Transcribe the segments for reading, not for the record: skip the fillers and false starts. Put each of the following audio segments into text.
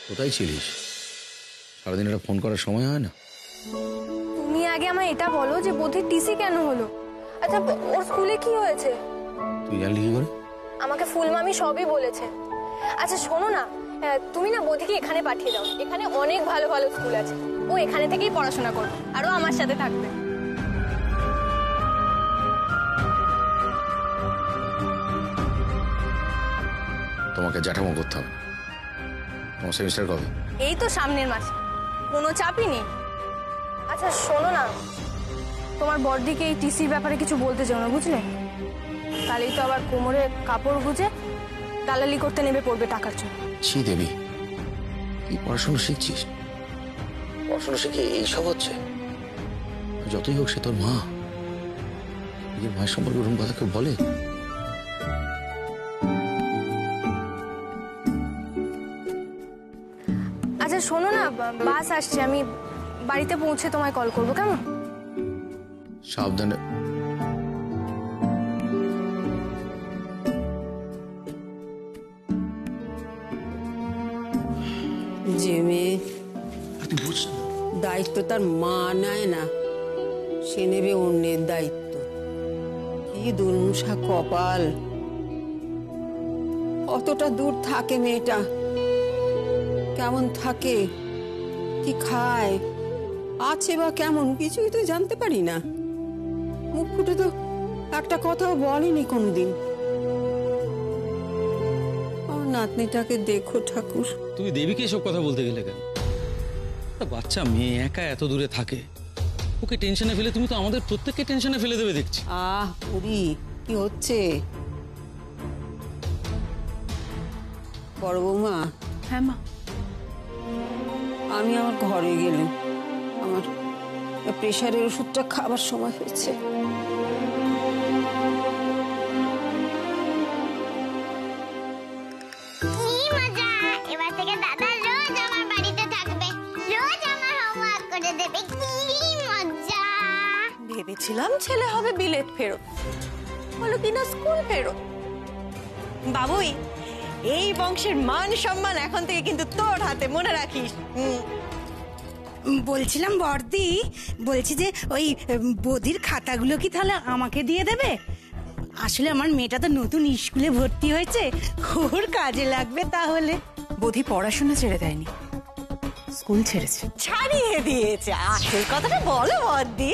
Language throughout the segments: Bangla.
কোথায় ছিলিস? সারাদিন একটা ফোন করার সময় হয় না? তুমি আগে আমায় এটা বলো যে বোধির টিসি কেন হলো? আচ্ছা, ওর স্কুলে কি হয়েছে? তুই জানলি কি করে? আমাকে ফুল মামি সবই বলেছে। আচ্ছা শোনো না, তুমি না বোধিকে এখানে পাঠিয়ে দাও। এখানে অনেক ভালো ভালো স্কুল আছে, ও এখানে থেকেই পড়াশোনা করবে আর ও আমার সাথে থাকবে। তোমাকে জ্যাঠামো করতে হবে। তোমার সেমিস্টার কবে? এই তো সামনের মাসে, কোনো চাপই নেই। আচ্ছা শোনো না, তোমার বড়দিকে এই টিসির ব্যাপারে কিছু বলতে চাও না, বুঝলে? তাহলেই তো আবার কোমরে কাপড় গুজে দালালি করতে নেমে পড়বে টাকার জন্য। ছি দেবী, কি পড়াশোনা শিখছিস? পড়াশোনা শিখে এইসব হচ্ছে? যতই হোক সে তোর মা, নিজের মায়ের সম্পর্কে ওরকম কথা কেউ বলে? আচ্ছা শোনো না, বাস আসছে, আমি বাড়িতে পৌঁছে তোমায় কল করবো, কেমন? সাবধানে। যে মেয়ে তুই বুঝছ না, দায়িত্ব তার মা নেয় না, সে নেবে অন্যের দায়িত্ব। কি দুর্মুষা কপাল! কতটা দূর থাকে মেয়েটা, কেমন থাকে, কি খায়, আছে বা কেমন, কিছুই তো জানতে পারি না। মুখ ফুটে তো একটা কথাও বলেনি কোনোদিন। আমার নাতনিটাকে দেখো ঠাকুর। তুমি দেবীকে এসব কথা বলতে গেলে কেন? বাচ্চা মেয়ে একা এত দূরে থাকে, ওকে টেনশনে ফেলে তুমি তো আমাদের প্রত্যেককে টেনশনে ফেলে দেবে দেখছি। পুরি কি হচ্ছে? বড় বৌমা। হ্যাঁ মা। আমি আমার ঘরে গেলাম, আমার প্রেশারের ওষুধটা খাবার সময় হয়েছে। এবার থেকে দাদা রোজ আমার বাড়িতে থাকবে, রোজ আমার হোমওয়ার্ক করে দেবে। কি মজা! ভেবেছিলাম ছেলে হবে বিলেত ফেরত, বলো কিনা স্কুল ফেরত। বাবুই, এই বংশের মান সম্মান এখন থেকে কিন্তু তোর হাতে, মনে রাখিস। বলছিলাম বর্দি, বলছি যে ওই বদির খাতাগুলো কি তাহলে আমাকে দিয়ে দেবে? আসলে আমার মেয়েটা তো নতুন স্কুলে ভর্তি হয়েছে, ওর কাজে লাগবে। তাহলে বোধি পড়াশোনা ছেড়ে দেয়নি, স্কুল ছেড়েছে। ছাড়িয়ে দিয়েছে। আসল কথাটা বলো বর্দি।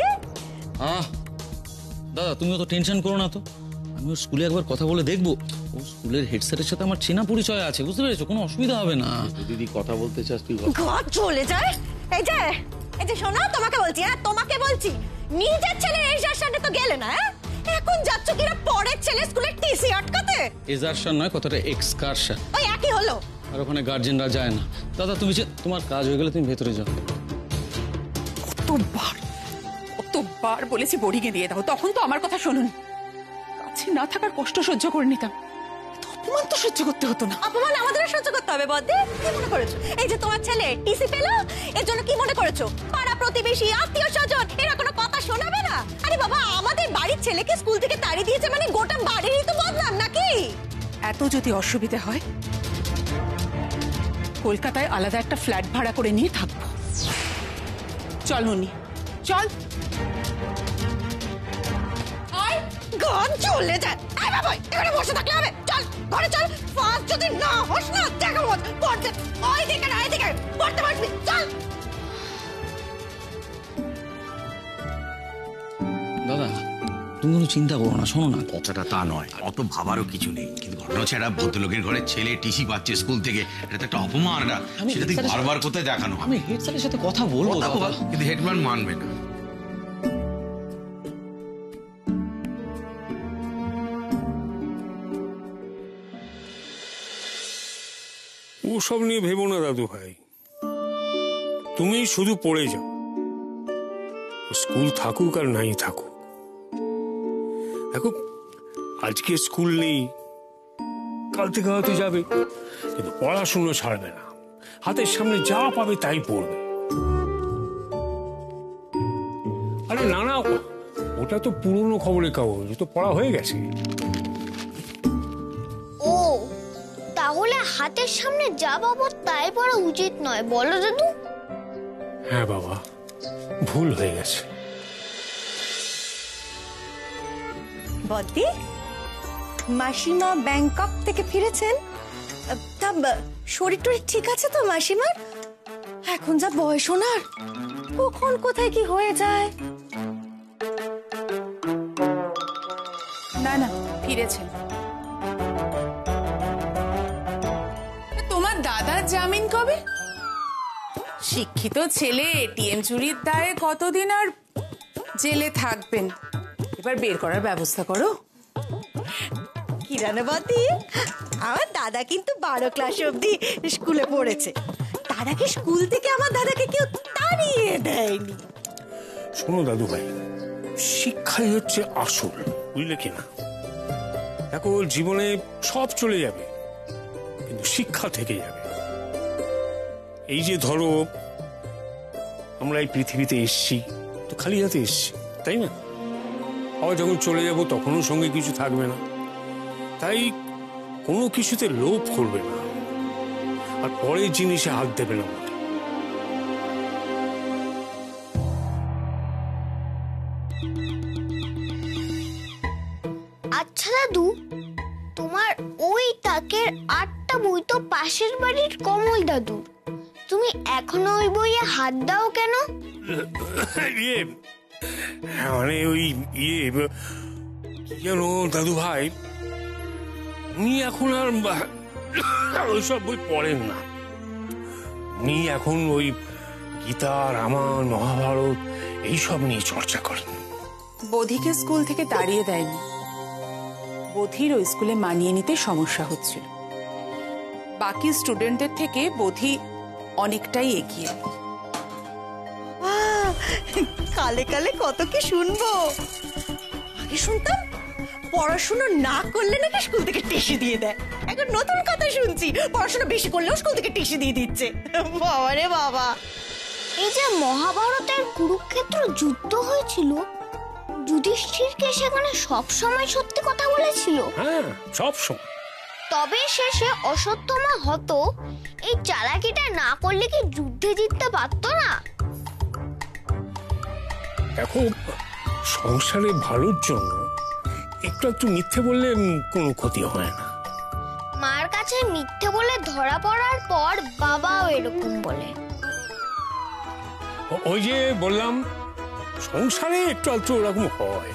দাদা তুমি অত টেনশন করো না তো, আমি ওর স্কুলে একবার কথা বলে দেখবো। ও স্কুলের হেড স্যারের সাথে আমার চেনা পরিচয় আছে, বুঝতে পেরেছো? কোনো অসুবিধা হবে না। দিদি কথা বলতে চাস তুই? ঘর চলে যায়। এই যে এই যে শোনো, তোমাকে বলছি, হ্যাঁ তোমাকে বলছি, নিজের ছেলের এক্সারশনে তো গেলে না, এখন যাচ্ছ কিনা পরের ছেলে স্কুলের টিসি আটকাতে। এক্সারশন নয়, কথাটা এক্সকারশন। ওই একই হলো। আর ওখানে গার্জেনরা যায় না। দাদা তুমি যে তোমার কাজ হয়ে গেলে তুমি ভেতরে যাও। কতবার বলেছি বোর্ডিংয়ে দিয়ে দাও, তখন তো আমার কথা শোনুন। কাছে না থাকার কষ্ট সহ্য করে নিতাম, অপমান তো সহ্য করতে হতো না। অপমান আমাদেরও সহ্য করতে হবে বদ্দি। কি মনে করেছো এই যে তোমার ছেলে টিসি পেল, এর জন্য কি মনে করেছো পাড়া প্রতিবেশী আত্মীয় স্বজন এরা কোনো কথা শোনাবে না? আরে বাবা, আমাদের বাড়ির ছেলেকে স্কুল থেকে তাড়িয়ে দিয়েছে মানে গোটা বাড়িরই তো বদনাম নাকি? এত যদি অসুবিধা হয়, কলকাতায় আলাদা একটা ফ্ল্যাট ভাড়া করে নিয়ে থাকবো। চল ননি, চল। ঘর চলে যায়। এই বাবা, এখানে বসে থাকলে হবে? চল ঘরে চল। ফার্স্ট যদি না হস না, দেখাবো পড়তে। ওই দিকে না, এই দিকে পড়তে বসবি। চল। দাদা তুমি কোনো চিন্তা করো না, শোনো না, কথাটা তা নয়, অত ভাবারও কিছু নেই। কিন্তু ঘটনা হচ্ছে একটা ভদ্রলোকের ঘরে ছেলে টিসি পাচ্ছে স্কুল থেকে, এটা তো একটা অপমান। এটা সেটা তুই বারবার কোথায় দেখানো? আমি হেড স্যারের সাথে কথা বলবো, কিন্তু হেডম্যান মানবে না। ওসব নিয়ে ভেবো না দাদু ভাই, তুমি শুধু পড়ে যাও। স্কুল থাকুক আর নাই থাকুক, দেখো আজকে স্কুল নেই, কাল থেকে হয়তো যাবে, কিন্তু পড়াশুনো ছাড়বে না। হাতের সামনে যা পাবে তাই পড়বে। আরে না না, ওটা তো পুরনো খবরের কাগজ, তো পড়া হয়ে গেছে। ও তাহলে হাতের সামনে যা পাবো তাই পড়া উচিত নয়, বলো দাদু? হ্যাঁ বাবা, ভুল হয়ে গেছে। বদ্দি, মাসিমা ব্যাংকক থেকে ফিরেছেন? তা শরীর টরীর ঠিক আছে তো মাসিমার? এখন যা বয়স ওনার, কখন কোথায় কি হয়ে যায়। না না, ফিরেছেন। তোমার দাদার জামিন কবে? শিক্ষিত ছেলে এটিএম চুরির দায়ে কতদিন আর জেলে থাকবেন? এবার বের করার ব্যবস্থা করো। কিরানে বদ্দি, আমার দাদা কিন্তু 12 ক্লাস অবধি স্কুলে পড়েছে। তার আগে স্কুল থেকে আমার দাদাকে কেউ তাড়িয়ে দেয়নি। শোনো দাদু ভাই, শিক্ষাই হচ্ছে আসল, বুঝলে কিনা? দেখো, জীবনে সব চলে যাবে কিন্তু শিক্ষা থেকে যাবে। এই যে ধরো, আমরা এই পৃথিবীতে এসছি তো খালি হাতে এসছি, তাই না? আবার যখন চলে যাব তখনও সঙ্গে কিছু থাকবে না। তাই কোনো কিছুতে লোভ করবে না, আর পরের জিনিসে হাত দেবে না। আচ্ছা দাদু, তোমার ওই তাকের 8টা বই তো পাশের বাড়ির কমল দাদুর। তুমি এখনো ওই বইয়ে হাত দাও কেন? মানে ওই যেন দাদু ভাই, উনি এখন আর ওইসব বই পড়েন না। উনি এখন ওই গীতা, রামায়ণ, মহাভারত এইসব নিয়ে চর্চা করেন। বোধিকে স্কুল থেকে তাড়িয়ে দেয়নি, বোধির ওই স্কুলে মানিয়ে নিতে সমস্যা হচ্ছিল। বাকি স্টুডেন্টদের থেকে বোধি অনেকটাই এগিয়ে। কালে কালে কত কি শুনবো। আগে শুনতাম পড়াশোনা না করলে নাকি স্কুল থেকে টিসি দিয়ে দেয়। এখন নতুন কথা শুনছি, পড়াশোনা বেশি করলেও স্কুল থেকে টিসি দিয়ে দিচ্ছে। বাবা রে বাবা। এই যে মহাভারতের কুরুক্ষেত্র যুদ্ধ হয়েছিল, যুধিষ্ঠিরকে সেখানে সব সময় সত্যি কথা বলেছিল। হ্যাঁ, সব সময়। তবে শেষে অশ্বত্থামা হতো। এই চালাকিটা না করলে কি যুদ্ধে জিততে পারতো না? দেখো, সংসারে ভালোর জন্য একটু একটু মিথ্যে বললে কোনো ক্ষতি হয় না। মার কাছে মিথ্যে বলে ধরা পড়ার পর বাবাও এরকম বলে। ওই যে বললাম, সংসারে একটু একটু ওরকম হয়।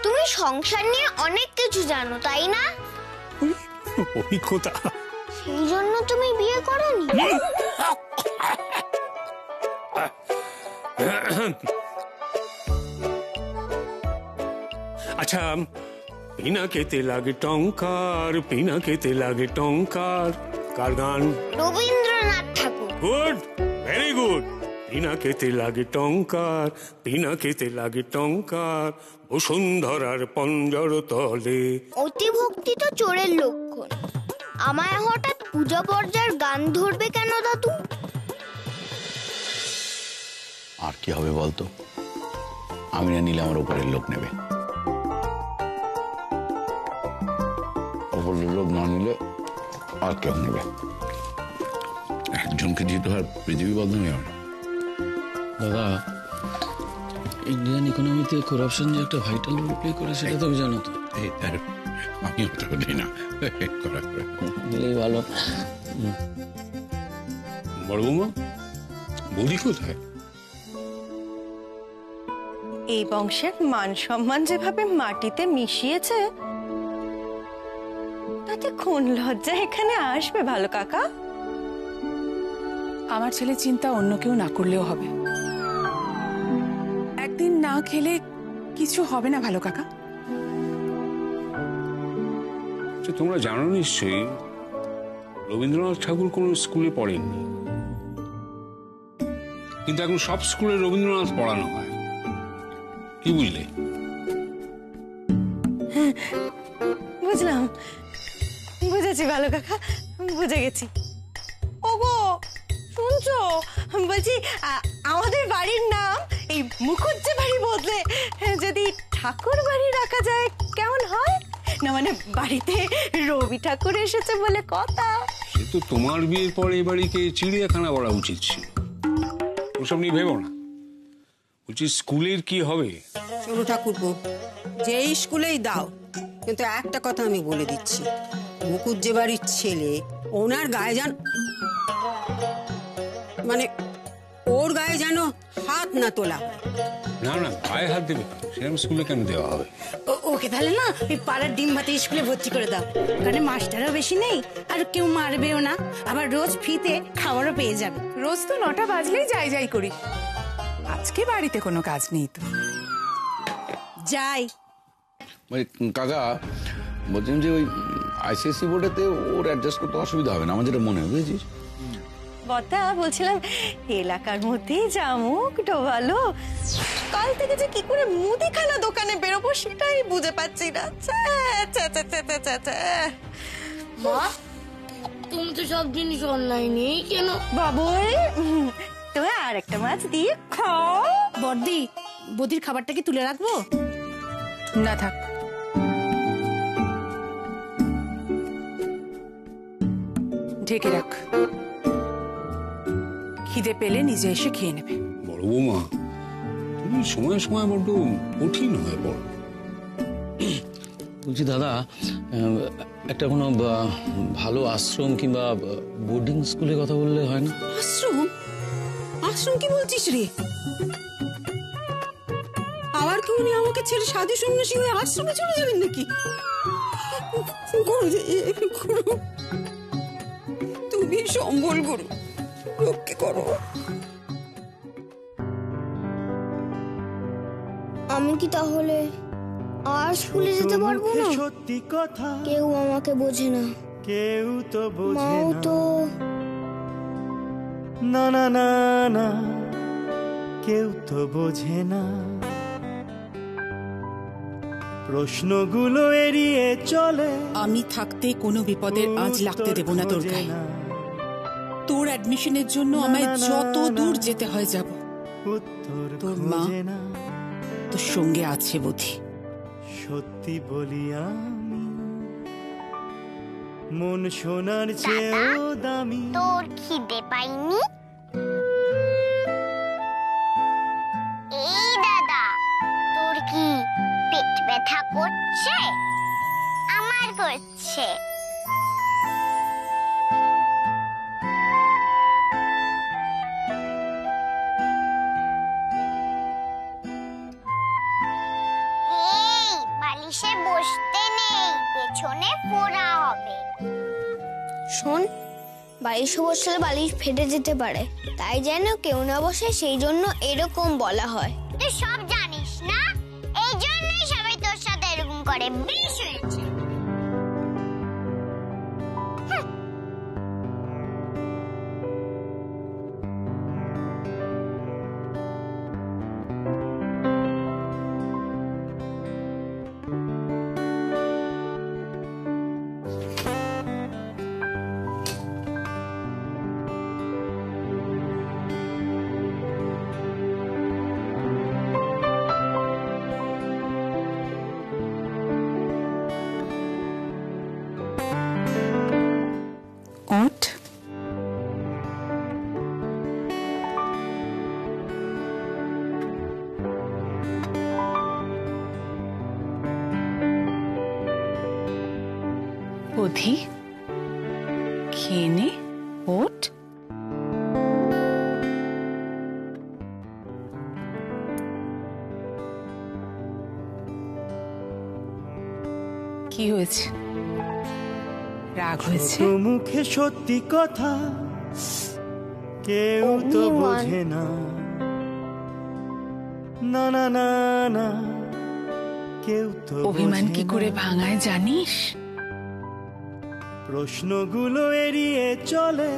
তুমি সংসার নিয়ে অনেক কিছু জানো, তাই না? অভিজ্ঞতা। সেই জন্য তুমি বিয়ে করোনি? আচ্ছা, পিনা খেতে লাগে টঙ্কার, পিনা খেতে লাগে টঙ্কার, কার গান? Rabindranath Thakur. Good, very good. পিনা খেতে লাগে টঙ্কার, পিনা খেতে লাগে টঙ্কার, বসুন্ধরার পঞ্জর তলে। অতিভক্তি তো চোরের লক্ষণ। আমায় হঠাৎ পূজা পর্যায়ের গান ধরবে কেন দাদু? আর কি হবে বলতো? আমি না নিলে আমার উপরের লোক নেবে, উপরের লোক না নিলে আর কেউ নেবে। একজনকে যেতে হয়, পৃথিবী বদনামই হয়। দাদা, ইন্ডিয়ান ইকোনমিতে করাপশন যে একটা ভাইটাল রোল প্লে করে, সেটা তুমি জানো তো? আমি ওটা করি না, দিলেই ভালো। বড় বৌমা, বৌদি কোথায়? এই বংশের মান সম্মান যেভাবে মাটিতে মিশিয়েছে, তাতে কোন লজ্জা এখানে আসবে ভালো কাকা? আমার ছেলে চিন্তা অন্য কেউ না করলেও হবে। একদিন না খেলে কিছু হবে না ভালো কাকা। তোমরা জানো নিশ্চয়ই, রবীন্দ্রনাথ ঠাকুর কোন স্কুলে পড়েননি, কিন্তু এখন সব স্কুলে রবীন্দ্রনাথ পড়ানো হয়। কি বুঝলে? বুঝলাম, বুঝেছি ভালো কাকা, বুঝে গেছি। ওগো শুনছো, বলছি আমাদের বাড়ির নাম এই মুখুজ্জে বাড়ি বদলে যদি ঠাকুর বাড়ি রাখা যায় কেমন হয়? না মানে বাড়িতে রবি ঠাকুর এসেছে বলে কথা। সে তো তোমার বিয়ের পরে এই বাড়িকে চিড়িয়াখানা করা উচিত ছিল। ওসব নিয়ে ভেবো না। বলছি স্কুলের কি হবে? শোনো ঠাকুরপো, যে স্কুলেই দাও, কিন্তু একটা কথা আমি বলে দিচ্ছি, মুকুট যে বাড়ির ছেলে, ওনার গায়ে যেন মানে ওর গায়ে যেন হাত না তোলা হয়। না না, গায়ে হাত দেবে সেরকম স্কুলে কেন দেওয়া হবে? ওকে তাহলে না ওই পাড়ার ডিম ভাতে স্কুলে ভর্তি করে দাও। ওখানে মাস্টারও বেশি নেই, আর কেউ মারবেও না, আবার রোজ ফ্রিতে খাবারও পেয়ে যাবে। রোজ তো 9টা বাজলেই যাই যাই করি। আজকে বাড়িতে কোনো কাজ নেই তো যাই। কাকা বলছেন যে ওই আইসিএসসি বোর্ডেতে ওর অ্যাডজাস্ট করতে অসুবিধা হবে না, আমার যেটা মনে হয়, বুঝেছিস? বটা বলছিলাম এলাকার মধ্যেই জামুক ডোবালো, কাল থেকে যে কি করে মুদিখানা দোকানে বেরোবো সেটাই বুঝে পাচ্ছি না। মা, তুমি তো সব জিনিস অনলাইনে কেন? বাবুই তুমি আর একটা মাছ দিয়ে খাও। বর্দি, বদির খাবারটা কি তুলে রাখবো? না থাক, ঢেকে রাখ, খিদে পেলে নিজে এসে খেয়ে নেবে। বড় বৌমা, তুমি সময় সময় বড্ড কঠিন হয়ে পড়ো। বলছি দাদা, একটা কোনো ভালো আশ্রম কিংবা বোর্ডিং স্কুলের কথা বললে হয় না? আশ্রম? আশ্রম কি বলছিস রে? আবার কি উনি আমাকে ছেড়ে সাধু সন্ন্যাসী হয়ে আশ্রমে চলে যাবেন নাকি? গুরু, তুমি সম্বল গুরু, রক্ষে করো। আমি কি তাহলে আর স্কুলে যেতে পারবো না? সত্যি কথা, কেউ আমাকে বোঝে না, কেউ তো বোঝে মাও তো না। না না না, কেউ তো বোঝে না। প্রশ্নগুলো এড়িয়ে চলে। আমি থাকতে কোনো বিপদের আজ লাগতে দেব না তোর গায়ে। তোর অ্যাডমিশনের জন্য আমায় যত দূর যেতে হয় যাব। তোর মা তোর সঙ্গে আছে বুদ্ধি। সত্যি বলি আমি, মন সোনার চেয়েও দামি। তোর খিদে পাইনি? এই দাদা, তোর কি পেট ব্যথা করছে? আমার করছে। এই বালিশে বসতে নেই, পেছনে ফোড়া হবে। শোন, বালিশে বসলে বালিশ ফেটে যেতে পারে, তাই যেন কেউ না বসে, সেই জন্য এরকম বলা হয়। তুই সব জানিস না, এই জন্যই সবাই তোর সাথে এরকম করে। বেশ হয়েছে। ওঠ, বুদ্ধি খেয়ে নে, ওঠ। কি হয়েছে? রাগ হয়েছে? মুখে সত্যি কথা, কেউ তো বোঝে না। না না না না, কেউ তো অভিমান কি করে ভাঙায় জানিস? প্রশ্নগুলো এড়িয়ে চলে,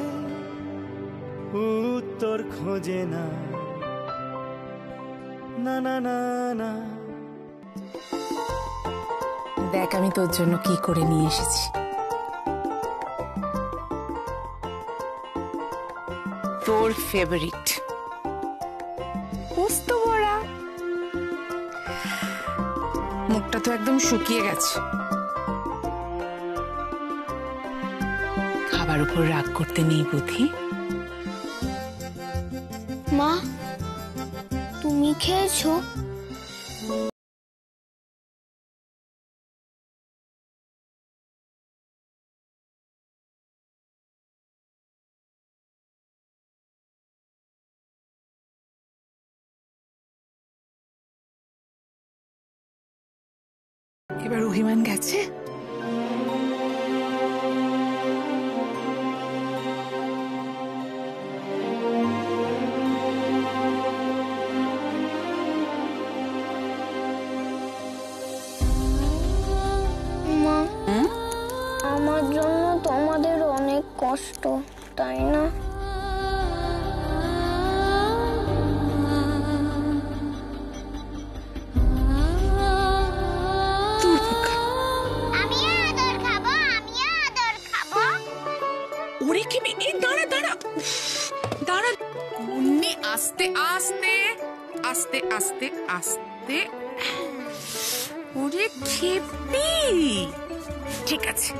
উত্তর খোঁজে না। না না না না। দেখ আমি তোর জন্য কি করে নিয়ে এসেছি। তোর ফেভারিট পোস্ত বড়া। মুখটা তো একদম শুকিয়ে গেছে, বাবার উপর রাগ করতে নেই বুদ্ধি। মা, তুমি খেয়েছো? এবার অভিমান গেছে? মা, আমার জন্য তোমাদের অনেক কষ্ট, তাই না? ওরে খেপি, এই দাঁড়া দাঁড়া দাঁড়া, মুন্নি আস্তে আস্তে আস্তে আস্তে আস্তে। ওরে খেপি, ঠিক আছে,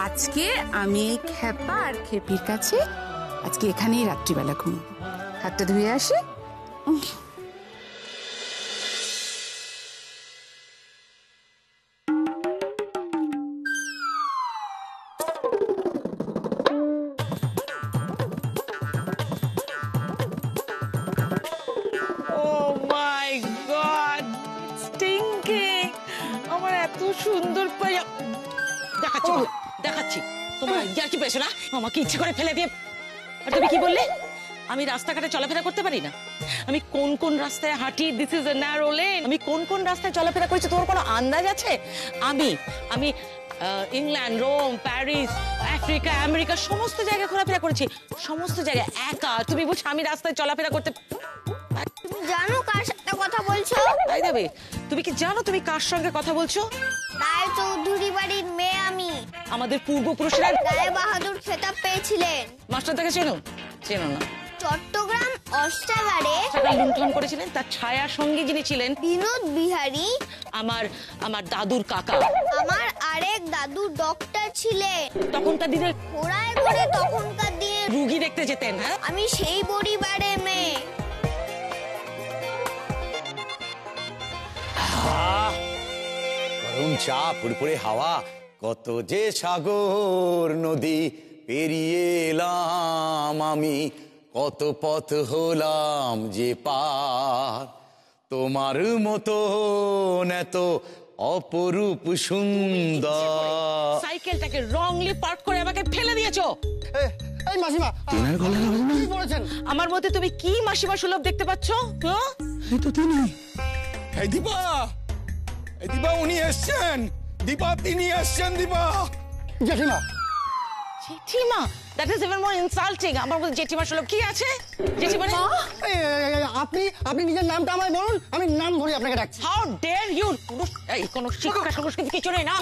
আজকে আমি এই খেপা আর খেপির কাছে আজকে এখানেই রাত্রিবেলা ঘুমাবো। হাতটা ধুয়ে আসি। সুন্দর দেখাচ্ছি তোমার ইয়ার কি পেয়েছো না? আমাকে ইচ্ছে করে ফেলে দিয়ে। আর তুমি কি বললে? আমি রাস্তাঘাটে চলাফেরা করতে পারি না? আমি কোন কোন রাস্তায় হাঁটি, this is a narrow lane, আমি কোন কোন রাস্তায় চলাফেরা করেছি তোমার কোনো আন্দাজ আছে? আমি আমি England, Rome, Paris, Africa, America সমস্ত জায়গায় ঘোরাফেরা করেছি, সমস্ত জায়গায় একা। তুমি বলছো আমি রাস্তায় চলাফেরা করতে? তুমি জানো কার সাথে কথা বলছো? তাই দেবে, তুমি কি জানো তুমি কার সঙ্গে কথা বলছো? রায় চৌধুরী বাড়ির মেয়ে আমি। আমাদের পূর্বপুরুষরা রায় বাহাদুর খেতাব পেয়েছিলেন। মাস্টারদাকে চেনো? চেনো না? চট্টগ্রাম অস্ত্রাগারে লুণ্ঠন করেছিলেন, তার ছায়া সঙ্গী যিনি ছিলেন বিনোদ বিহারী, আমার দাদুর কাকা। আমার আরেক দাদু ডক্টর ছিলেন। তখনকার দিনে ঘোড়ায় করে তখনকার দিনে রুগী দেখতে যেতেন। হ্যাঁ, আমি সেই পরিবারের মেয়ে। গরম চা, ফুরফুরে হাওয়া, কত যে সাগর নদী পেরিয়ে এলাম আমি, কত পথ হলাম যে পার, তোমার মতো এত অপরূপ সুন্দর। সাইকেলটাকে রংলি পার্ক করে আমাকে ফেলে দিয়েছো। এই মাসিমা, কি বলেছেন? আমার মধ্যে তুমি কি মাসিমা সুলভ দেখতে পাচ্ছ? এই তো তিনি। এই দীপা, এই দীপা, উনি এসছেন। দীপা, তিনি এসছেন। দীপা, জেঠিমা। জেঠিমা? That is even more insulting. আমার মধ্যে জেঠিমা সুলভ কি আছে? জেঠিমা? আপনি নিজের নামটা আমায় বলুন, আমি নাম ধরে আপনাকে ডাকছি। How dare you! এই কোন শিক্ষা সংস্কৃতি কিছু নেই না?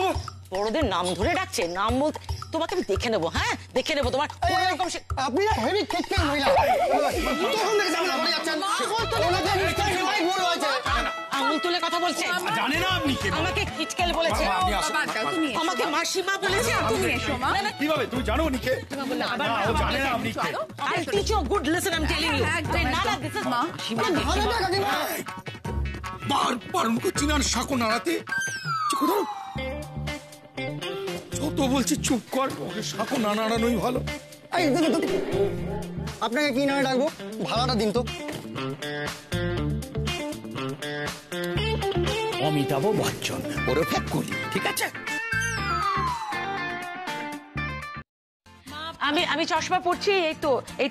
বড়দের নাম ধরে ডাকছে। নাম বলতে তোমাকে আমি দেখে নেবো। হ্যাঁ, দেখে নেবো তোমার কোন রকম। আপনি হেভি খিটখিটে মহিলা। তখন থেকে ঝামেলা করে যাচ্ছেন। আঙুল তুলে কথা বলছে। জানেন না আপনি কে? আমাকে খিচকেল বলেছে, আমাকে মাসিমা বলেছে। তুমি এসো মা। কিভাবে তুমি জানো উনি কে? ও জানে না আপনি কে। I teach you good lesson, I am telling you. না না, দিস ইজ মা। বারবার মুখ চিনার সাঁকো নাড়াতে। যত বলছি চুপ কর, ওকে সাঁকো না নাড়ানোই ভালো। আপনাকে কি নামে ডাকবো? ভাড়াটা দিন তো। অমিতাভ বচ্চন, ওরফে কলি, ঠিক আছে? আমি চশমা পরছি। এই তো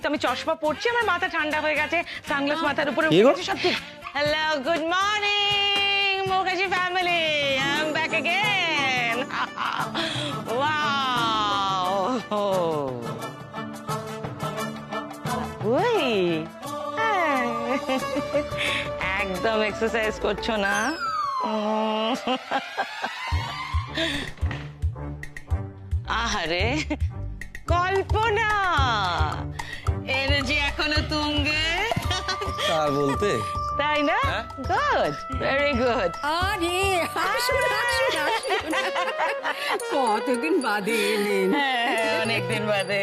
আমি চশমা পরছি, আমার মাথা ঠান্ডা হয়ে গেছে, সানগ্লাস মাথার উপরে সব ঠিক। Hello, good morning Mukherjee family, I am back again. Wow, ওই একদম এক্সারসাইজ করছো না? আহারে কল্পনা, এনার্জি এখনো তুঙ্গে। তার বলতে তাই না? Good, very good. আরে আসুন আসুন আসুন, কতদিন বাদে এলেন। অনেকদিন বাদে।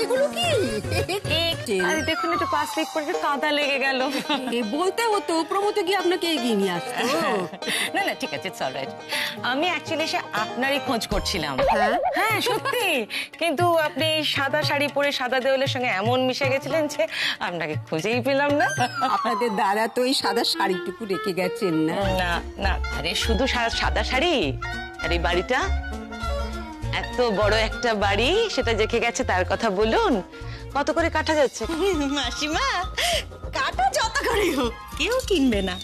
এগুলো কি? আরে দেখুন একটু পাশ লিক করে কাদা লেগে গেল। বলতে হতো প্রমোতে গিয়ে আপনাকে এগিয়ে নিয়ে আসতো। না না ঠিক আছে, ইটস অলরাইট। আমি অ্যাকচুয়ালি এসে আপনারই খোঁজ করছিলাম। হ্যাঁ সত্যি, কিন্তু আপনি সাদা শাড়ি পরে সাদা দেওয়ালের সঙ্গে এমন মিশে গেছিলেন যে আপনাকে খুঁজেই পেলাম না। আপনাদের দাদা তো এই সাদা শাড়িটুকু রেখে গেছেন না? না না, আরে শুধু সাদা শাড়ি, আর এই বাড়িটা এত বড় একটা বাড়ি, সেটা দেখে গেছে তার কথা বলুন। কত করে কাটা যাচ্ছে? মাসিমা, কাটা যত করে হোক কেউ কিনবে না।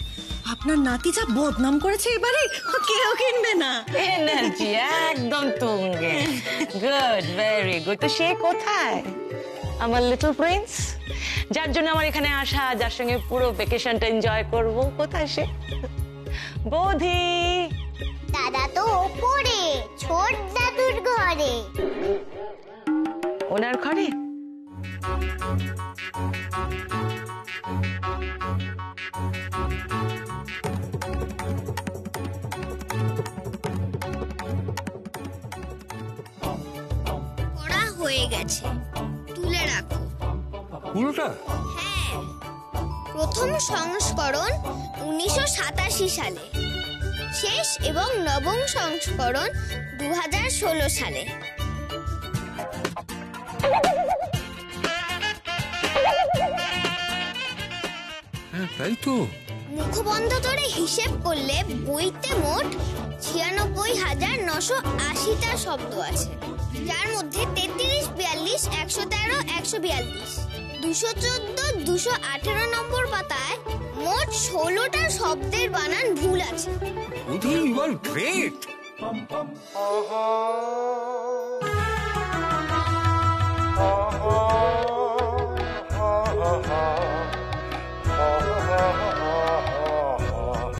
আপনার নাতি যা বদনাম করেছে এবারে, কেউ কিনবে না। এনার্জি একদম তুঙ্গে। Good, very good. তো সে কোথায় আমার লিটল প্রিন্স, যার জন্য আমার এখানে আসা, যার সঙ্গে পুরো ভ্যাকেশনটা এনজয় করব? কোথায় সে? বৌদি। দাদা তো ওপরে ছোট দাদুর ঘরে। ওনার ঘরে? পড়া হয়ে গেছে, তুলে রাখো। পুরোটা? হ্যাঁ, প্রথম সংস্করণ 1987 সালে, শেষ এবং নবম সংস্করণ 2016 সালে। হ্যাঁ তাই তো। মুখবন্ধ করে হিসেব করলে বইতে মোট 96,980টা শব্দ আছে, যার মধ্যে 33, 42, 113, 142, 214, 218 নম্বর পাতায় মোট 16টা শব্দের বানান ভুল আছে। বৌদি, ইউ আর গ্রেট।